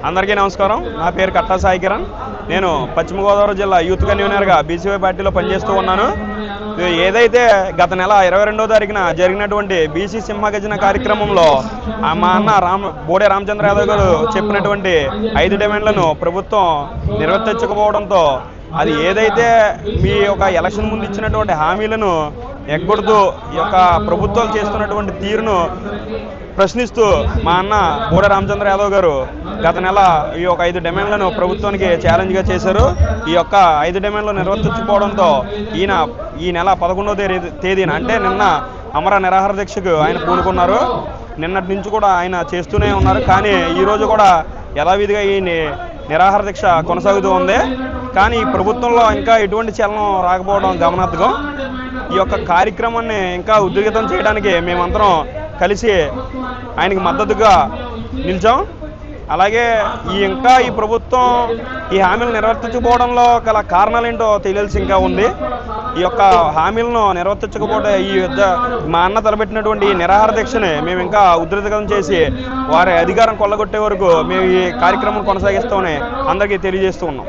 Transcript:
అందరికీ నమస్కారం. నా పేరు కట్టా సాయి కిరణ్. నేను పశ్చిమ గోదావరి జిల్లా యూత్ కన్వీనర్గా బీసీవై పార్టీలో పనిచేస్తూ ఉన్నాను. ఏదైతే గత నెల 22వ తారీఖున జరిగినటువంటి బీసీ సింహగర్జన కార్యక్రమంలో మా అన్న బోడే రామచంద్ర యాదవ్ గారు చెప్పినటువంటి 5 డిమాండ్లను ప్రభుత్వం నిర్వర్తించకపోవడంతో అది ఏదైతే మీ యొక్క ఎలక్షన్ ముందు ఇచ్చినటువంటి హామీలను ఎగ్గొడుతూ ఈ యొక్క ప్రభుత్వాలు చేస్తున్నటువంటి తీరును ప్రశ్నిస్తూ మా అన్న బోడే రామచంద్ర యాదవ్ గారు గత నెల ఈ యొక్క 5 డిమాండ్లను ప్రభుత్వానికి ఛాలెంజ్గా చేశారు. ఈ యొక్క 5 డిమాండ్లు నిర్వర్తించకపోవడంతో ఈ నెల 11వ తేదీన అంటే నిన్న అమర నిరాహార దీక్షకు ఆయన పూనుకున్నారు. నిన్నటి నుంచి కూడా ఆయన చేస్తూనే ఉన్నారు. కానీ ఈరోజు కూడా యథావిధిగా ఈ నిరాహార దీక్ష కొనసాగుతూ ఉంది. కానీ ఈ ప్రభుత్వంలో ఇంకా ఎటువంటి చలనం రాకపోవడం గమనార్థకం. ఈ యొక్క కార్యక్రమాన్ని ఇంకా ఉద్రిక్తం చేయడానికి మేమందరం కలిసి ఆయనకి మద్దతుగా నిలిచాం. అలాగే ఈ ప్రభుత్వం ఈ హామీలు నిర్వర్తించకపోవడంలో గల కారణాలేంటో తెలియాల్సి ఇంకా ఉంది. ఈ యొక్క హామీలను నిర్వర్తించకపోతే మా అన్న తలపెట్టినటువంటి నిరాహార దీక్షని మేము ఇంకా ఉధృతం చేసి వారి అధికారం కొల్లగొట్టే వరకు మేము ఈ కార్యక్రమం కొనసాగిస్తామని అందరికీ తెలియజేస్తూ ఉన్నాం.